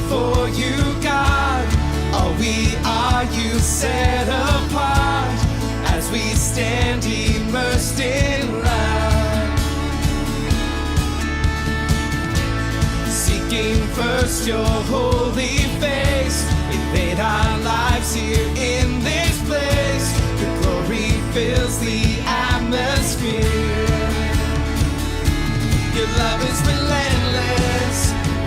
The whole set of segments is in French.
for you, God. All we are, you set apart as we stand immersed in love. Seeking first your holy face, invade our lives here in this place. Your glory fills the atmosphere. Your love is relentless,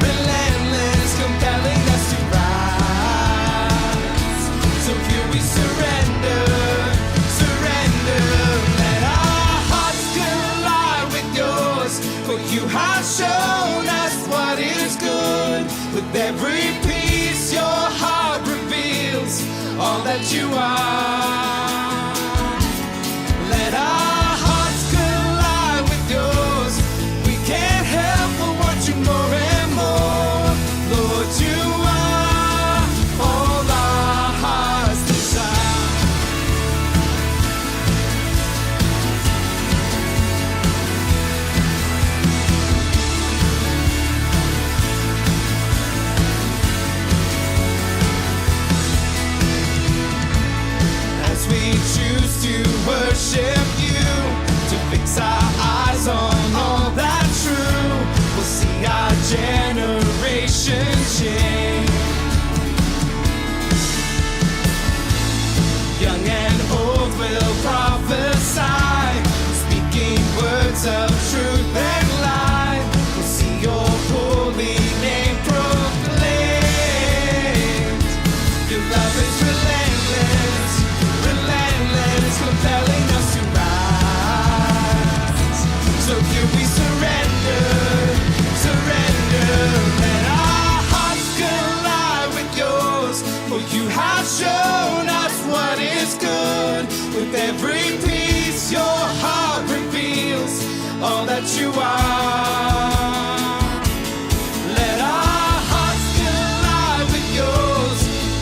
relentless, compelling us to rise. So here we surrender, surrender. Let our hearts collide with yours, for you have shown us what is good. With every piece your heart reveals all that you are. Let our hearts collide with yours. We can't help but want you more and more. Lord, you are all our hearts desire. As we choose to worship you, to fix our eyes on all that's true, we'll see our generation change. Young and old will prophesy, speaking words of truth and light. We'll see your holy name proclaimed. Your love is relentless, relentless, compelling us to rise. So here we surrender, surrender. Let our hearts collide with yours, for you have shown us what is good. With every piece your heart reveals all that you are. Let our hearts collide with yours.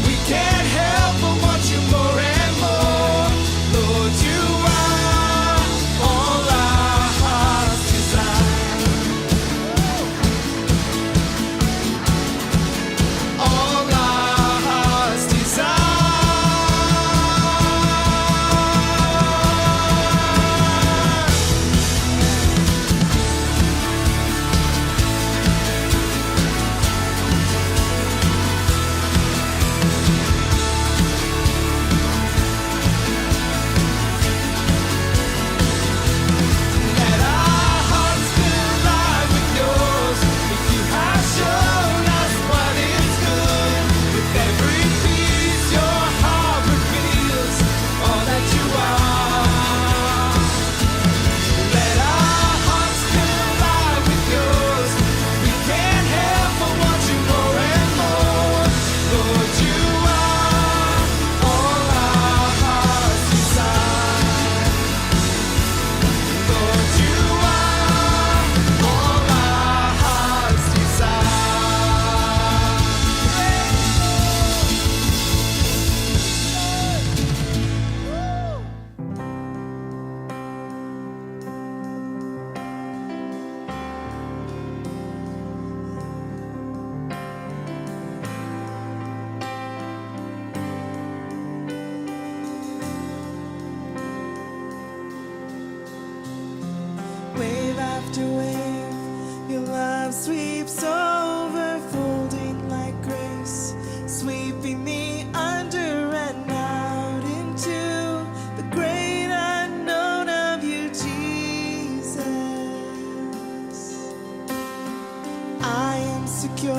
We can't help but want you more and more. Lord, you are all our hearts desire. All our hearts desire. Let our hearts collide with yours. If you have shown us what is good, with every piece your heart reveals all that you are. Let our hearts collide with yours. We can't help but want you more and more. Lord, you are all our hearts desire. Lord, you are all our hearts desire. Wave after wave, your love sweeps over, folding like grace, sweeping me under and out into the great unknown of you, Jesus. I am secure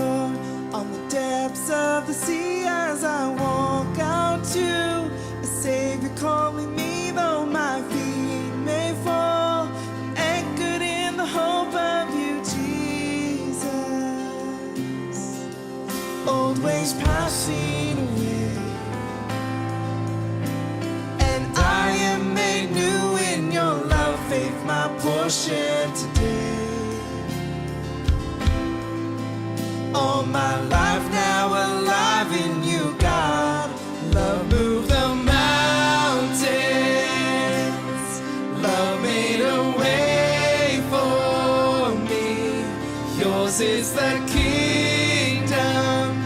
on the depths of the sea as I walk out to a Savior calling me, though my feet may fall. I'm anchored in the hope of you, Jesus. Old ways passing away, and I am made new in your love, faith my portion today. All my life now alive in you, God. Love moved the mountains. Love made a way for me. Yours is the kingdom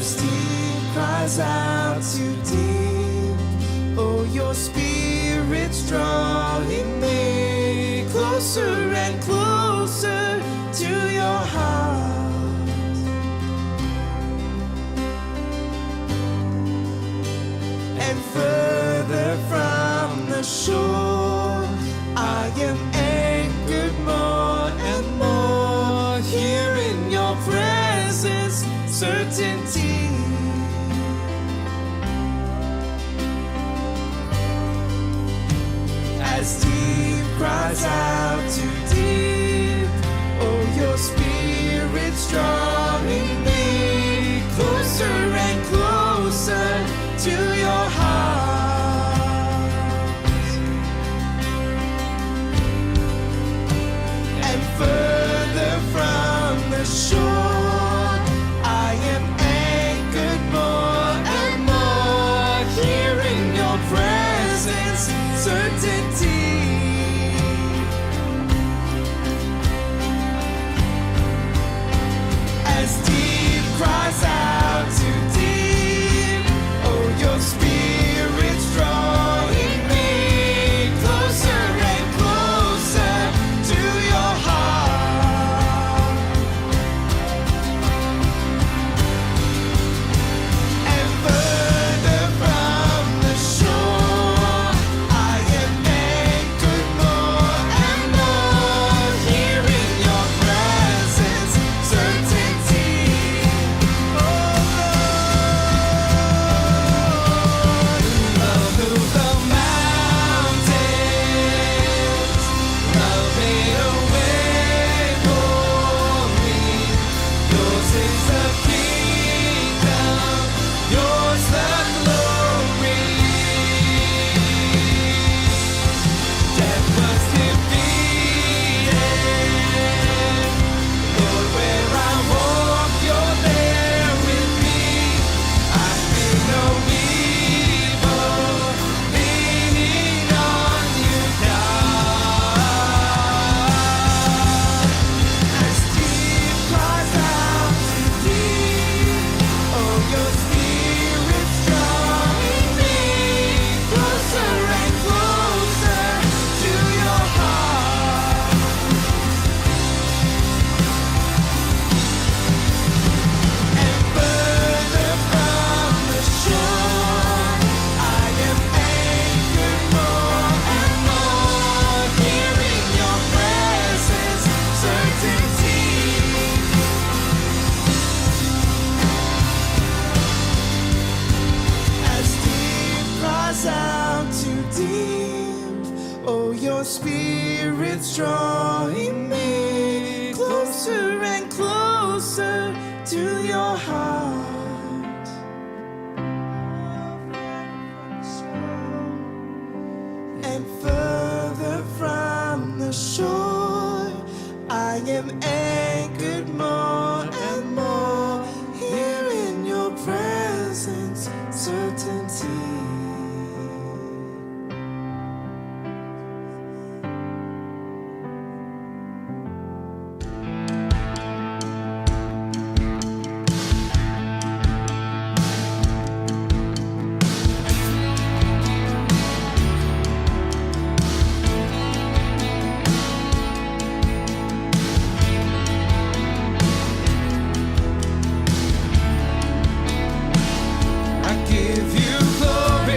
as deep cries out to deep. Oh, your spirit's drawing me closer and closer to your heart. And further from the shore, I am anchored more and more here in your presence, certainty. As deep cries out to deep, oh, your spirit's drawing me closer and closer to your heart. And further from the shore, I am anchored more and more here in your presence, certainty. As deep cries out to deep, oh, your spirit's drawing me closer and closer to your heart. And further from the shore, I am anchored more and more here in your presence, certainty. Oh Lord, love move the mountains, love made a way for me. Yours is the kingdom, yours the glory. Death was defeated. Lord, where I walk, you're there with me. I fear no evil, leaning on you now. As deep cries out to deep, oh, your spirit's drawing me closer and closer to your heart. And further from the shore, I am anchored more and more here in your presence, certainty. As deep cries out to deep, oh, your spirit's drawing me closer and closer to your heart. And further from the shore, I am anchored more and more here in your presence, certainty. I give you glory.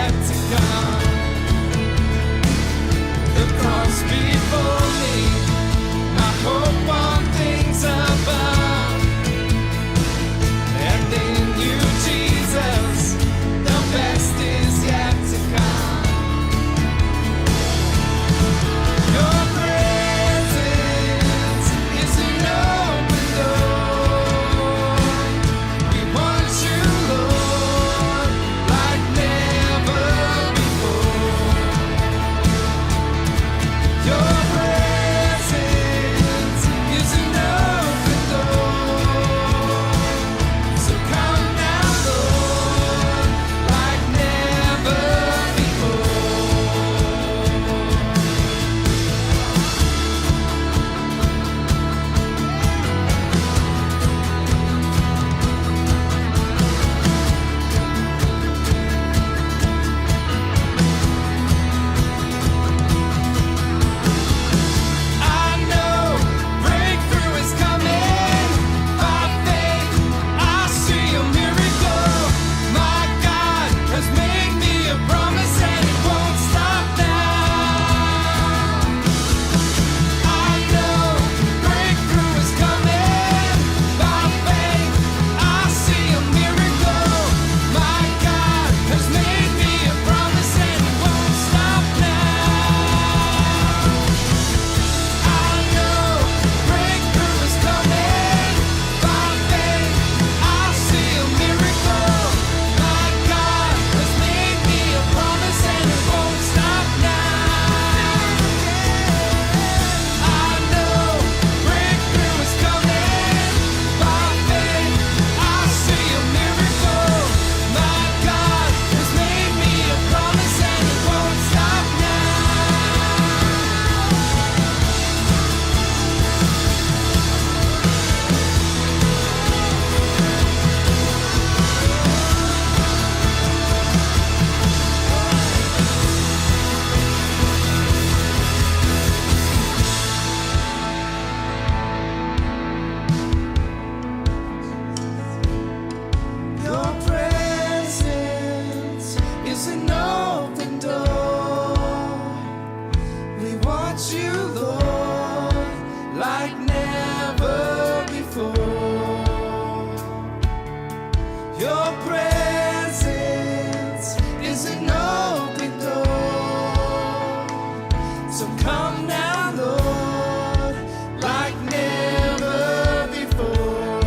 yet to come. The cross before me, my hope on things above. And in you, Jesus, the best is yet to come. Your presence is an open door. We want you, Lord, like never before. Your presence is an open door. So come now, Lord, like never before. I know breakthrough is coming. By faith, I see a miracle. My God has made me a promise and it won't stop now. I know breakthrough is coming. By faith, I see a miracle. My God has made me a promise and it won't stop now. I know breakthrough is coming. By faith, I see a miracle. My God has made me a promise and it won't stop now. I know breakthrough is coming. By faith, I see a miracle. My God has made me a promise and it won't stop Your presence is an open door. We want you, Lord, like never before. Your presence is an open door. So come now, Lord, like never before.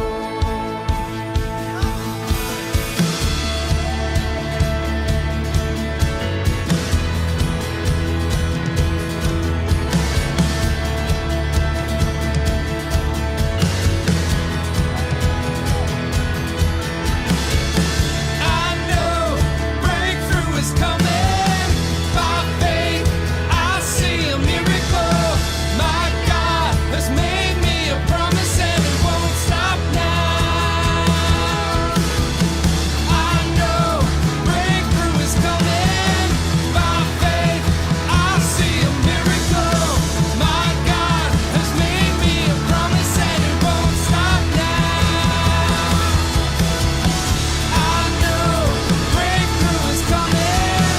I know breakthrough is coming. By faith, I see a miracle. My God has made me a promise and it won't stop now. I know breakthrough is coming. By faith, I see a miracle. My God has made me a promise and it won't stop now. I know breakthrough is coming.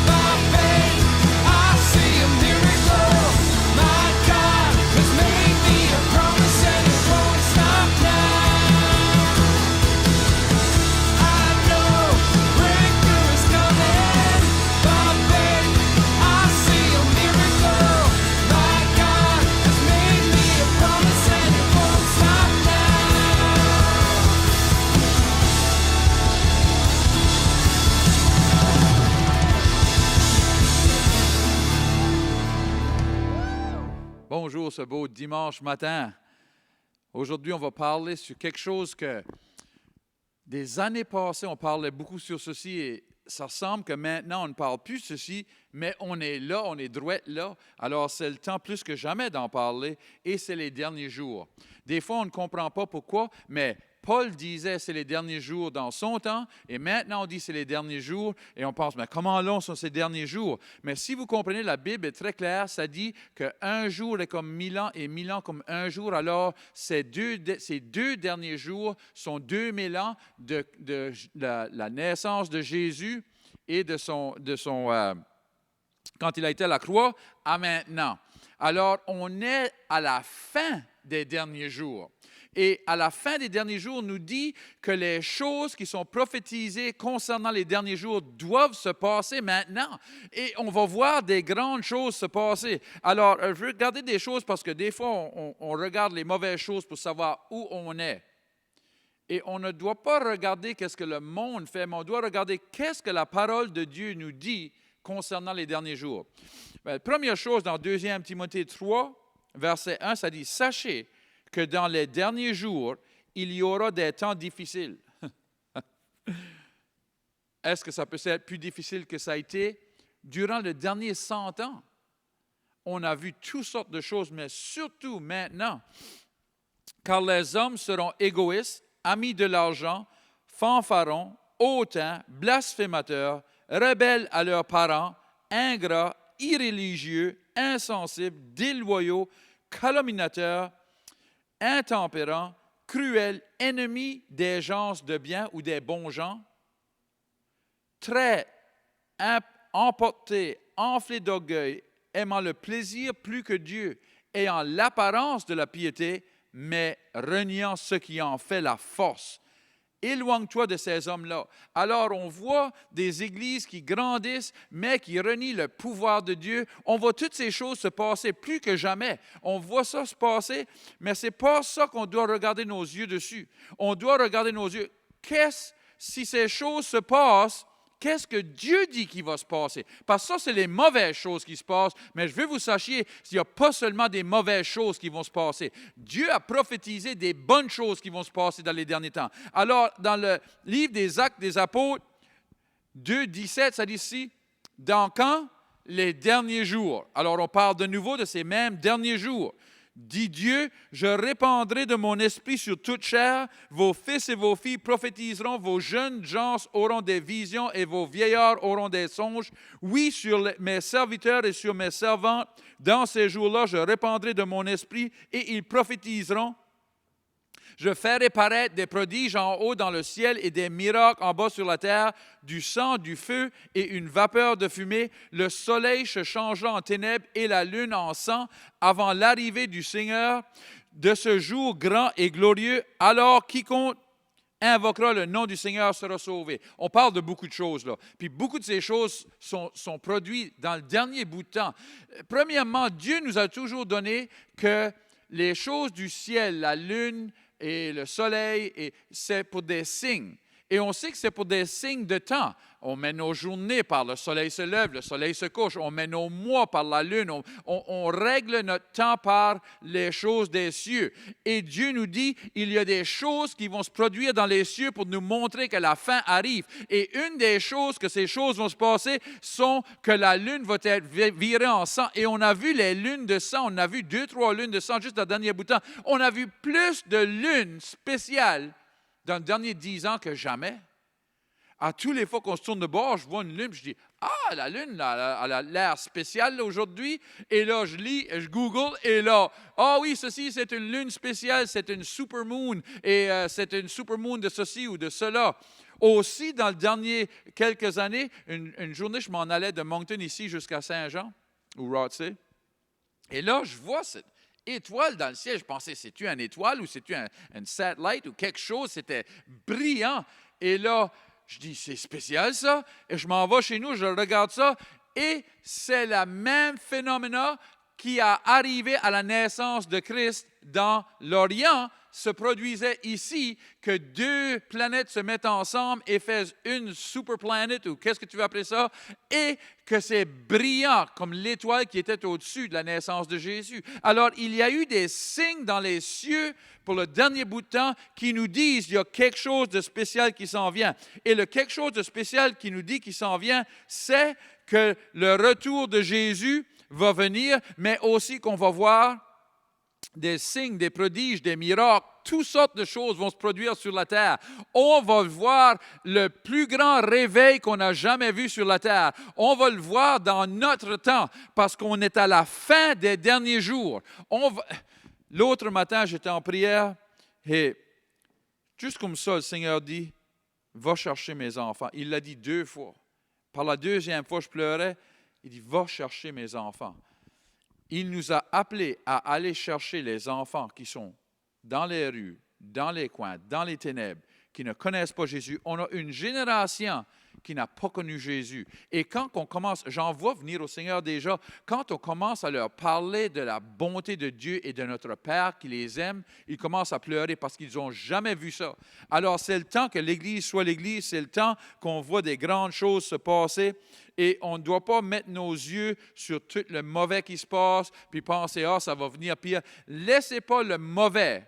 By faith, I see a miracle. My God has made me a promise and it won't stop now. I know breakthrough is coming. By faith, I see a miracle. My God has made me a promise and it won't stop now. Bonjour ce beau dimanche matin. Aujourd'hui, on va parler sur quelque chose que des années passées, on parlait beaucoup sur ceci et ça semble que maintenant, on ne parle plus de ceci, mais on est là, on est droit là. Alors, c'est le temps plus que jamais d'en parler et c'est les derniers jours. Des fois, on ne comprend pas pourquoi, mais Paul disait c'est les derniers jours dans son temps, et maintenant on dit c'est les derniers jours, et on pense, mais comment longs sont ces derniers jours? Mais si vous comprenez, la Bible est très claire, ça dit qu'un jour est comme 1000 ans, et 1000 ans comme un jour. Alors, ces deux derniers jours sont 2000 ans de la naissance de Jésus, et quand il a été à la croix, à maintenant. Alors, on est à la fin des derniers jours. Et à la fin des derniers jours, nous dit que les choses qui sont prophétisées concernant les derniers jours doivent se passer maintenant. Et on va voir des grandes choses se passer. Alors, je veux regarder des choses parce que des fois, on regarde les mauvaises choses pour savoir où on est. Et on ne doit pas regarder qu'est-ce que le monde fait, mais on doit regarder qu'est-ce que la parole de Dieu nous dit concernant les derniers jours. Bien, première chose, dans 2 Timothée 3, verset 1, ça dit « Sachez que dans les derniers jours, il y aura des temps difficiles. » Est-ce que ça peut être plus difficile que ça a été? Durant les derniers 100 ans, on a vu toutes sortes de choses, mais surtout maintenant, car les hommes seront égoïstes, amis de l'argent, fanfarons, hautains, blasphémateurs, rebelles à leurs parents, ingrats, irréligieux, insensibles, déloyaux, calomniateurs, intempérants, cruels, ennemis des gens de bien ou des bons gens, très emportés, enflés d'orgueil, aimant le plaisir plus que Dieu, ayant l'apparence de la piété, mais reniant ce qui en fait la force. Éloigne-toi de ces hommes-là. Alors, on voit des églises qui grandissent, mais qui renient le pouvoir de Dieu. On voit toutes ces choses se passer plus que jamais. On voit ça se passer, mais ce n'est pas ça qu'on doit regarder nos yeux dessus. On doit regarder nos yeux. Si ces choses se passent, qu'est-ce que Dieu dit qui va se passer? Parce que ça, c'est les mauvaises choses qui se passent, mais je veux que vous sachiez qu'il n'y a pas seulement des mauvaises choses qui vont se passer. Dieu a prophétisé des bonnes choses qui vont se passer dans les derniers temps. Alors, dans le livre des Actes des Apôtres, 2:17, ça dit ici, « Dans quand? Les derniers jours. » Alors, on parle de nouveau de ces mêmes derniers jours. Dit Dieu, je répandrai de mon esprit sur toute chair, vos fils et vos filles prophétiseront, vos jeunes gens auront des visions et vos vieillards auront des songes. Oui, sur mes serviteurs et sur mes servantes, dans ces jours-là, je répandrai de mon esprit et ils prophétiseront. Je ferai paraître des prodiges en haut dans le ciel et des miracles en bas sur la terre, du sang, du feu et une vapeur de fumée. Le soleil se changera en ténèbres et la lune en sang avant l'arrivée du Seigneur de ce jour grand et glorieux. Alors quiconque invoquera le nom du Seigneur sera sauvé. On parle de beaucoup de choses là. Puis beaucoup de ces choses sont produites dans le dernier bout de temps. Premièrement, Dieu nous a toujours donné que les choses du ciel, la lune, et le soleil, et c'est pour des signes. Et on sait que c'est pour des signes de temps. On met nos journées par le soleil se lève, le soleil se couche. On met nos mois par la lune. On règle notre temps par les choses des cieux. Et Dieu nous dit, il y a des choses qui vont se produire dans les cieux pour nous montrer que la fin arrive. Et une des choses que ces choses vont se passer sont que la lune va être virée en sang. Et on a vu les lunes de sang. On a vu 2-3 lunes de sang juste dans le dernier bout de temps. On a vu plus de lunes spéciales dans les derniers 10 ans que jamais. À tous les fois qu'on se tourne de bord, je vois une lune, je dis « Ah, la lune, là, elle a l'air spéciale aujourd'hui. » Et là, je lis, je Google, et là, « Ah oui, ceci, c'est une lune spéciale, c'est une supermoon, et c'est une supermoon de ceci ou de cela. » Aussi, dans les derniers quelques années, une journée, je m'en allais de Moncton ici jusqu'à Saint-Jean, ou Rothsay. Et là, je vois cette étoile dans le ciel. Je pensais, c'est-tu une étoile ou c'est-tu un satellite ou quelque chose? C'était brillant. Et là, je dis, c'est spécial ça. Et je m'en vais chez nous, je regarde ça. Et c'est le même phénomène qui a arrivé à la naissance de Christ dans l'Orient se produisait ici, que 2 planètes se mettent ensemble et fassent une super planète, ou qu'est-ce que tu veux appeler ça, et que c'est brillant comme l'étoile qui était au-dessus de la naissance de Jésus. Alors, il y a eu des signes dans les cieux pour le dernier bout de temps qui nous disent qu'il y a quelque chose de spécial qui s'en vient. Et le quelque chose de spécial qui nous dit qu'il s'en vient, c'est que le retour de Jésus va venir, mais aussi qu'on va voir des signes, des prodiges, des miracles, toutes sortes de choses vont se produire sur la terre. On va voir le plus grand réveil qu'on a jamais vu sur la terre. On va le voir dans notre temps parce qu'on est à la fin des derniers jours. L'autre matin, j'étais en prière et juste comme ça, le Seigneur dit, va chercher mes enfants. Il l'a dit 2 fois. par la deuxième fois, je pleurais. Il dit, va chercher mes enfants. Il nous a appelés à aller chercher les enfants qui sont dans les rues, dans les coins, dans les ténèbres, qui ne connaissent pas Jésus. On a une génération qui n'a pas connu Jésus. Et quand on commence, j'en vois venir au Seigneur déjà, quand on commence à leur parler de la bonté de Dieu et de notre Père qui les aime, ils commencent à pleurer parce qu'ils n'ont jamais vu ça. Alors c'est le temps que l'Église soit l'Église, c'est le temps qu'on voit des grandes choses se passer et on ne doit pas mettre nos yeux sur tout le mauvais qui se passe puis penser, ah, ça va venir pire. Laissez pas le mauvais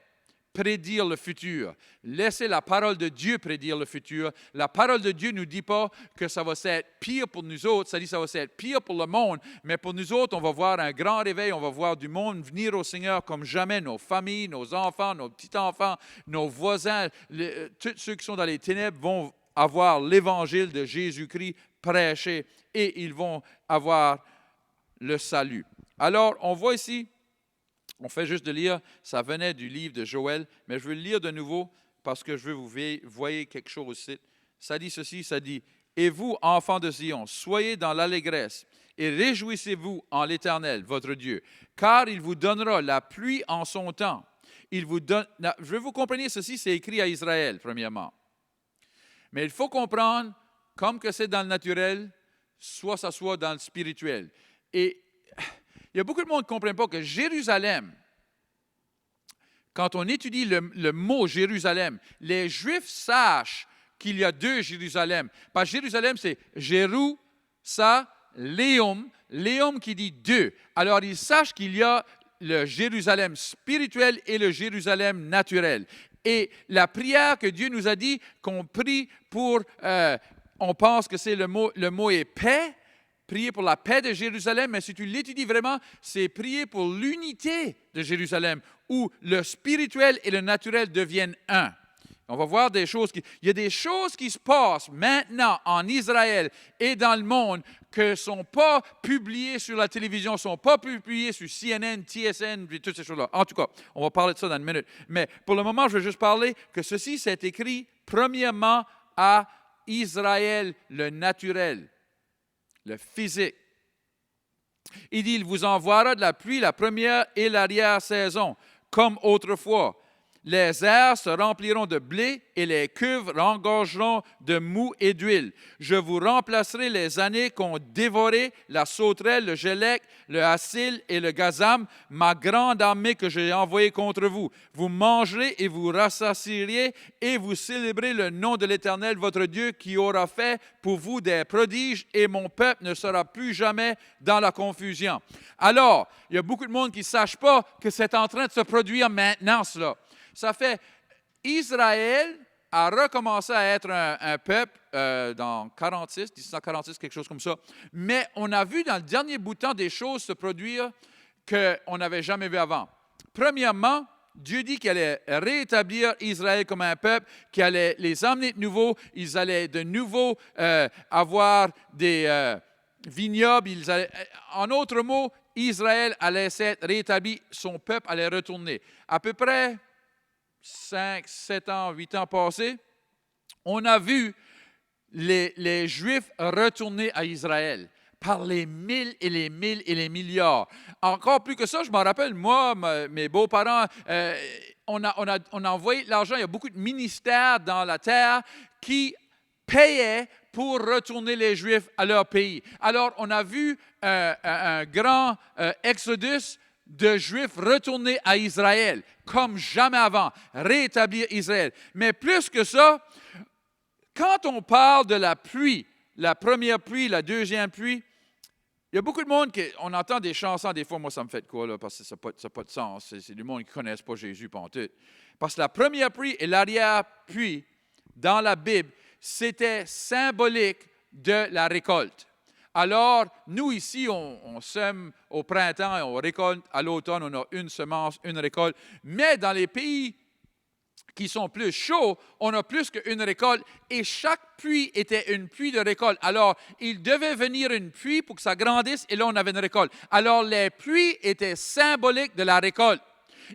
prédire le futur. Laissez la parole de Dieu prédire le futur. La parole de Dieu ne nous dit pas que ça va être pire pour nous autres, ça dit que ça va être pire pour le monde, mais pour nous autres, on va voir un grand réveil, on va voir du monde venir au Seigneur comme jamais, nos familles, nos enfants, nos petits-enfants, nos voisins, tous ceux qui sont dans les ténèbres vont avoir l'évangile de Jésus-Christ prêché et ils vont avoir le salut. Alors, on voit ici, on fait juste de lire, ça venait du livre de Joël, mais je veux le lire de nouveau parce que je veux vous voyez quelque chose ici. Ça dit ceci, ça dit, « Et vous, enfants de Sion, soyez dans l'allégresse et réjouissez-vous en l'Éternel, votre Dieu, car il vous donnera la pluie en son temps. Il vous donne, je veux vous compreniez ceci, c'est écrit à Israël, premièrement. Mais il faut comprendre, comme que c'est dans le naturel, soit ça soit dans le spirituel. Et il y a beaucoup de monde qui ne comprennent pas que Jérusalem, quand on étudie le mot Jérusalem, les Juifs sachent qu'il y a deux Jérusalem. Parce que Jérusalem, c'est Jérusalem, Léum qui dit deux. Alors, ils sachent qu'il y a le Jérusalem spirituel et le Jérusalem naturel. Et la prière que Dieu nous a dit qu'on prie pour, on pense que c'est le mot est paix, prier pour la paix de Jérusalem, mais si tu l'étudies vraiment, c'est prier pour l'unité de Jérusalem, où le spirituel et le naturel deviennent un. On va voir des choses il y a des choses qui se passent maintenant en Israël et dans le monde qui ne sont pas publiées sur la télévision, ne sont pas publiées sur CNN, TSN, et toutes ces choses-là. En tout cas, on va parler de ça dans une minute. Mais pour le moment, je veux juste parler que ceci, c'est écrit premièrement à Israël, le naturel, le physique. Il dit, il vous envoiera de la pluie la première et l'arrière-saison, comme autrefois. Les airs se rempliront de blé et les cuves engorgeront de mou et d'huile. Je vous remplacerai les années qu'ont dévoré la sauterelle, le gélec, le hassil et le gazam, ma grande armée que j'ai envoyée contre vous. Vous mangerez et vous rassasierez et vous célébrez le nom de l'Éternel, votre Dieu, qui aura fait pour vous des prodiges et mon peuple ne sera plus jamais dans la confusion. Alors, il y a beaucoup de monde qui ne sache pas que c'est en train de se produire maintenant, cela. Ça fait, Israël a recommencé à être un peuple dans 1746, quelque chose comme ça. Mais on a vu dans le dernier bout de temps des choses se produire qu'on n'avait jamais vu avant. Premièrement, Dieu dit qu'il allait rétablir Israël comme un peuple, qu'il allait les emmener de nouveau, ils allaient de nouveau avoir des vignobles. En d'autres mots, Israël allait s'être rétabli, son peuple allait retourner. À peu près 5, 7 ans, 8 ans passés, on a vu les Juifs retourner à Israël par les mille et les mille et les milliards. Encore plus que ça, je m'en rappelle, moi, mes beaux-parents, on a envoyé de l'argent. Il y a beaucoup de ministères dans la terre qui payaient pour retourner les Juifs à leur pays. Alors, on a vu un grand exodus de Juifs retourner à Israël, comme jamais avant, rétablir Israël. Mais plus que ça, quand on parle de la pluie, la première pluie, la deuxième pluie, il y a beaucoup de monde on entend des chansons, des fois, moi, ça me fait de quoi, là, parce que ça n'a pas de sens. C'est du monde qui ne connaissent pas Jésus, pantoute. Parce que la première pluie et l'arrière-pluie, dans la Bible, c'était symbolique de la récolte. Alors, nous ici, on sème au printemps et on récolte à l'automne, on a une semence, une récolte. Mais dans les pays qui sont plus chauds, on a plus qu'une récolte et chaque pluie était une pluie de récolte. Alors, il devait venir une pluie pour que ça grandisse et là, on avait une récolte. Alors, les pluies étaient symboliques de la récolte.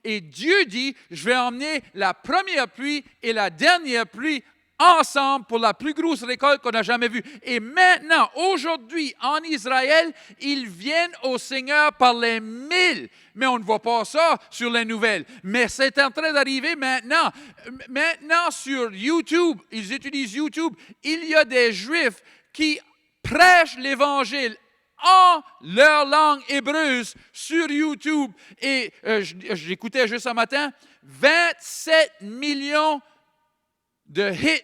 Et Dieu dit, je vais emmener la première pluie et la dernière pluie ensemble pour la plus grosse récolte qu'on a jamais vue. Et maintenant, aujourd'hui, en Israël, ils viennent au Seigneur par les 1000. Mais on ne voit pas ça sur les nouvelles. Mais c'est en train d'arriver maintenant. Maintenant, sur YouTube, ils utilisent YouTube, il y a des Juifs qui prêchent l'Évangile en leur langue hébreuse sur YouTube. Et j'écoutais juste ce matin, 27 millions de hits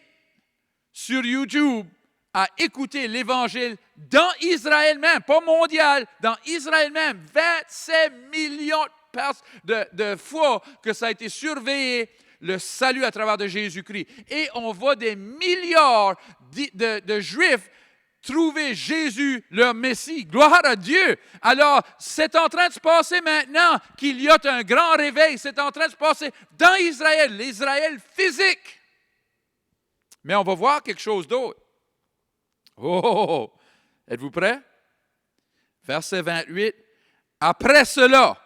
sur YouTube à écouter l'Évangile dans Israël même, pas mondial, dans Israël même. 27 millions de fois que ça a été surveillé, le salut à travers de Jésus-Christ. Et on voit des milliards de Juifs trouver Jésus, leur Messie. Gloire à Dieu. Alors, c'est en train de se passer maintenant qu'il y a un grand réveil. C'est en train de se passer dans Israël, l'Israël physique. Mais on va voir quelque chose d'autre. Oh, êtes-vous prêts? Verset 28. Après cela,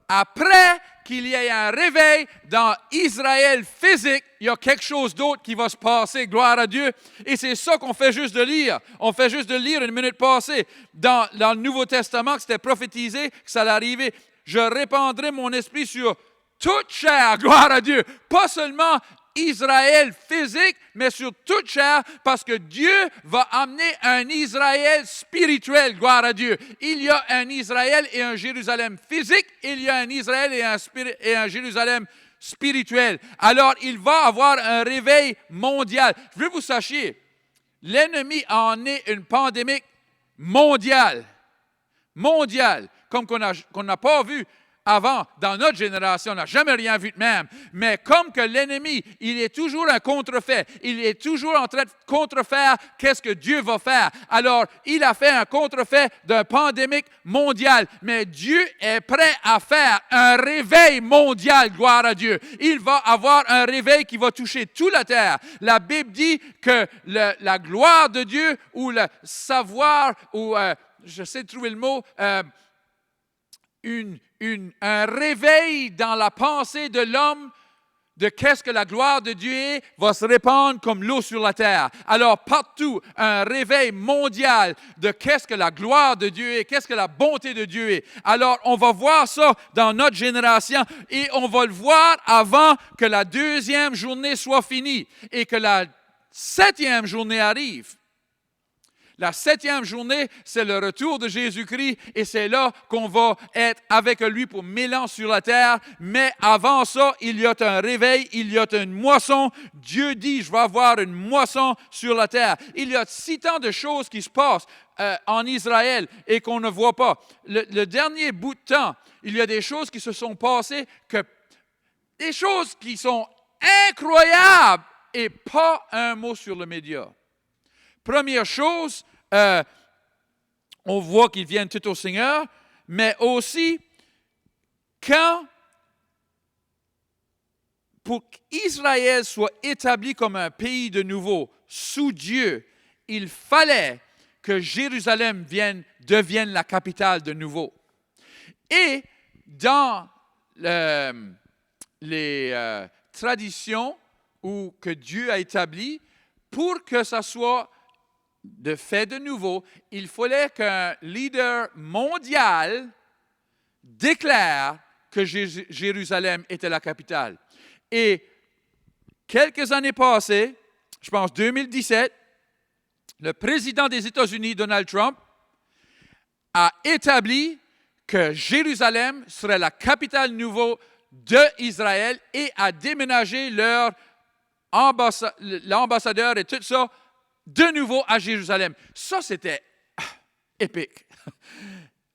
après qu'il y ait un réveil dans Israël physique, il y a quelque chose d'autre qui va se passer, gloire à Dieu. Et c'est ça qu'on fait juste de lire. On fait juste de lire une minute passée dans le Nouveau Testament que c'était prophétisé, que ça allait arriver. Je répandrai mon esprit sur toute chair, gloire à Dieu. Pas seulement Israël physique, mais sur toute chair, parce que Dieu va amener un Israël spirituel, gloire à Dieu. Il y a un Israël et un Jérusalem physique, il y a un Israël et un Jérusalem spirituel. Alors, il va avoir un réveil mondial. Je veux que vous sachiez, l'ennemi en est une pandémie mondiale, comme qu'on n'a pas vu avant, dans notre génération, on n'a jamais rien vu de même. Mais comme que l'ennemi, il est toujours un contrefait. Il est toujours en train de contrefaire qu'est-ce que Dieu va faire. Alors, il a fait un contrefait d'un pandémique mondial. Mais Dieu est prêt à faire un réveil mondial, gloire à Dieu. Il va avoir un réveil qui va toucher toute la terre. La Bible dit que la gloire de Dieu, ou le savoir, ou j'essaie de trouver le mot, un réveil dans la pensée de l'homme de qu'est-ce que la gloire de Dieu est, va se répandre comme l'eau sur la terre. Alors, partout, un réveil mondial de qu'est-ce que la gloire de Dieu est, qu'est-ce que la bonté de Dieu est. Alors, on va voir ça dans notre génération et on va le voir avant que la 2e journée soit finie et que la 7e journée arrive. La 7e journée, c'est le retour de Jésus-Christ et c'est là qu'on va être avec lui pour 1000 ans sur la terre. Mais avant ça, il y a un réveil, il y a une moisson. Dieu dit, je vais avoir une moisson sur la terre. Il y a si tant de choses qui se passent en Israël et qu'on ne voit pas. Le dernier bout de temps, il y a des choses qui se sont passées, des choses qui sont incroyables et pas un mot sur le média. Première chose, on voit qu'ils viennent tout au Seigneur, mais aussi, pour qu'Israël soit établi comme un pays de nouveau, sous Dieu, il fallait que Jérusalem devienne la capitale de nouveau. Et dans les traditions que Dieu a établies, pour que ça soit de fait de nouveau, il fallait qu'un leader mondial déclare que Jérusalem était la capitale. Et quelques années passées, je pense 2017, le président des États-Unis, Donald Trump, a établi que Jérusalem serait la capitale nouveau d'Israël et a déménagé l'ambassadeur et tout ça de nouveau à Jérusalem. Ça, c'était épique.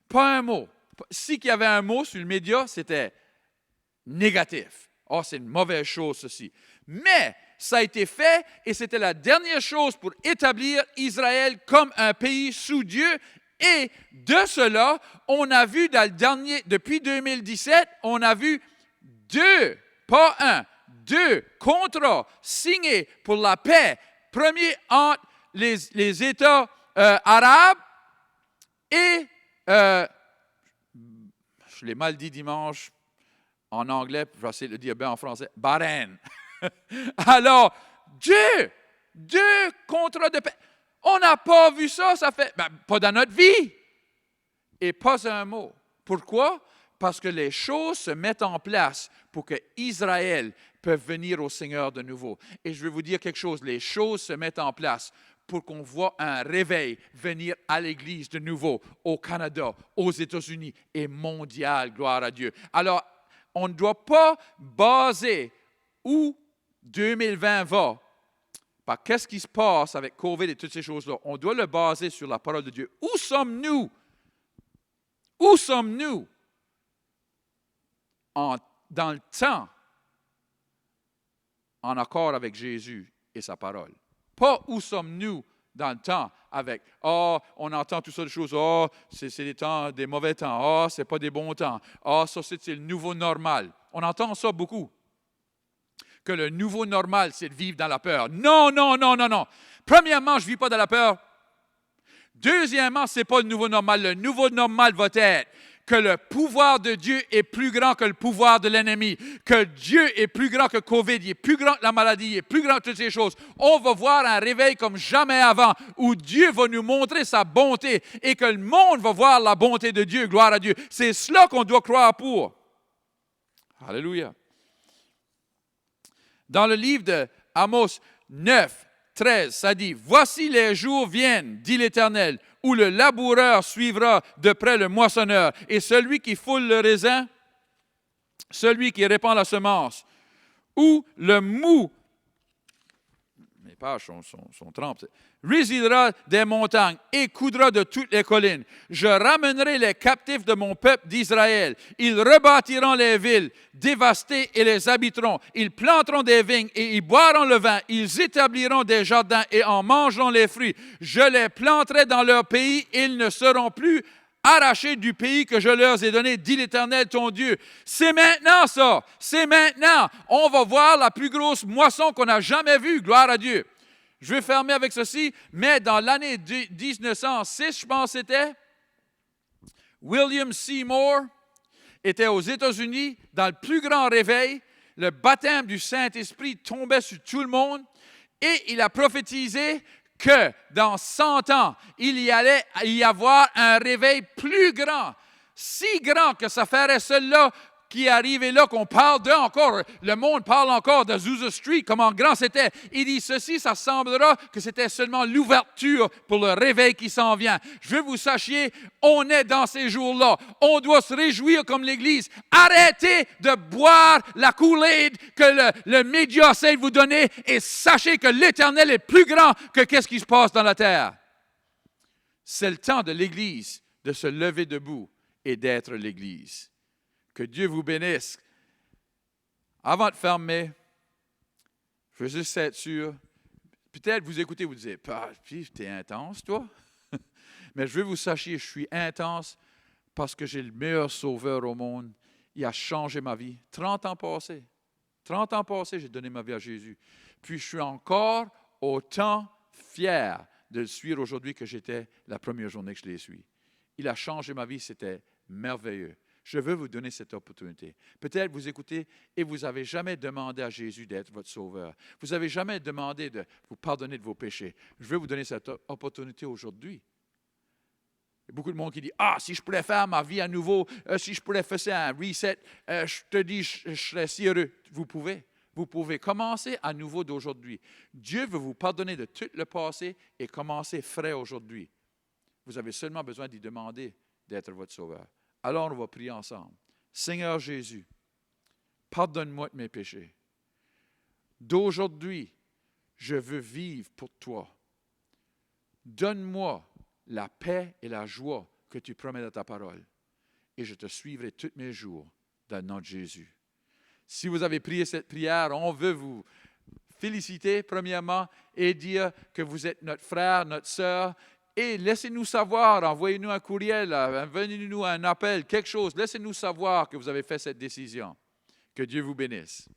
Pas un mot. Si il y avait un mot sur le média, c'était négatif. Oh, c'est une mauvaise chose, ceci. Mais ça a été fait et c'était la dernière chose pour établir Israël comme un pays sous Dieu. Et de cela, on a vu depuis 2017, on a vu 2, pas 1, 2 contrats signés pour la paix. Premier entre les États arabes et, je l'ai mal dit dimanche en anglais, je vais essayer de le dire bien en français, Bahreïn. Alors, deux contrats de paix. On n'a pas vu ça, pas dans notre vie. Et pas un mot. Pourquoi? Parce que les choses se mettent en place pour que Israël puisse venir au Seigneur de nouveau. Et je vais vous dire quelque chose, les choses se mettent en place pour qu'on voit un réveil venir à l'Église de nouveau, au Canada, aux États-Unis et mondial, gloire à Dieu. Alors, on ne doit pas baser où 2020 va par qu'est-ce qui se passe avec COVID et toutes ces choses-là. On doit le baser sur la parole de Dieu. Où sommes-nous? Où sommes-nous dans le temps en accord avec Jésus et sa parole? Pas où sommes-nous dans le temps avec « on entend toutes sortes de choses. C'est des temps, des mauvais temps. C'est pas des bons temps. Ça, c'est le nouveau normal. » On entend ça beaucoup. Que le nouveau normal, c'est de vivre dans la peur. Non, non, non, non, non. Premièrement, je ne vis pas dans la peur. Deuxièmement, ce n'est pas le nouveau normal. Le nouveau normal va être que le pouvoir de Dieu est plus grand que le pouvoir de l'ennemi, que Dieu est plus grand que COVID, il est plus grand que la maladie, il est plus grand que toutes ces choses. On va voir un réveil comme jamais avant, où Dieu va nous montrer sa bonté et que le monde va voir la bonté de Dieu, gloire à Dieu. C'est cela qu'on doit croire pour. Alléluia. Dans le livre d'Amos 9, 13, ça dit « Voici les jours viennent, dit l'Éternel, où le laboureur suivra de près le moissonneur, et celui qui foule le raisin, celui qui répand la semence, où le mou, mes pages sont trempées, résidera des montagnes et coudra de toutes les collines. Je ramènerai les captifs de mon peuple d'Israël. Ils rebâtiront les villes dévastées et les habiteront. Ils planteront des vignes et y boiront le vin. Ils établiront des jardins et en mangeront les fruits. Je les planterai dans leur pays. Ils ne seront plus arrachés du pays que je leur ai donné, dit l'Éternel ton Dieu. C'est maintenant ça. C'est maintenant. On va voir la plus grosse moisson qu'on n'a jamais vue. Gloire à Dieu. Je vais fermer avec ceci, mais dans l'année 1906, je pense que c'était, William Seymour était aux États-Unis dans le plus grand réveil. Le baptême du Saint-Esprit tombait sur tout le monde et il a prophétisé que dans 100 ans, il y allait y avoir un réveil plus grand, si grand que ça ferait celui-là qui est arrivé là, qu'on parle d'eux encore. Le monde parle encore de Azusa Street, comment grand c'était. Il dit ceci, ça semblera que c'était seulement l'ouverture pour le réveil qui s'en vient. Je veux que vous sachiez, on est dans ces jours-là. On doit se réjouir comme l'Église. Arrêtez de boire la Kool-Aid que le média essaie de vous donner et sachez que l'Éternel est plus grand que qu'est-ce qui se passe dans la terre. C'est le temps de l'Église de se lever debout et d'être l'Église. Que Dieu vous bénisse. Avant de fermer, je veux juste être sûr. Peut-être vous écoutez, vous dites, tu es intense, toi. Mais je veux que vous sachiez, je suis intense parce que j'ai le meilleur sauveur au monde. Il a changé ma vie. 30 ans passés. 30 ans passés, j'ai donné ma vie à Jésus. Puis je suis encore autant fier de le suivre aujourd'hui que j'étais la première journée que je l'ai suivi. Il a changé ma vie, c'était merveilleux. Je veux vous donner cette opportunité. Peut-être vous écoutez et vous n'avez jamais demandé à Jésus d'être votre sauveur. Vous n'avez jamais demandé de vous pardonner de vos péchés. Je veux vous donner cette opportunité aujourd'hui. Il y a beaucoup de monde qui dit « si je pourrais faire ma vie à nouveau, si je pourrais faire un reset, je te dis, je serais si heureux. » Vous pouvez. Vous pouvez commencer à nouveau d'aujourd'hui. Dieu veut vous pardonner de tout le passé et commencer frais aujourd'hui. Vous avez seulement besoin d'y demander d'être votre sauveur. Alors, on va prier ensemble. Seigneur Jésus, pardonne-moi de mes péchés. D'aujourd'hui, je veux vivre pour toi. Donne-moi la paix et la joie que tu promets dans ta parole. Et je te suivrai tous mes jours dans le nom de Jésus. Si vous avez prié cette prière, on veut vous féliciter premièrement et dire que vous êtes notre frère, notre sœur. Et laissez-nous savoir, envoyez-nous un courriel, envoyez-nous un appel, quelque chose. Laissez-nous savoir que vous avez fait cette décision. Que Dieu vous bénisse.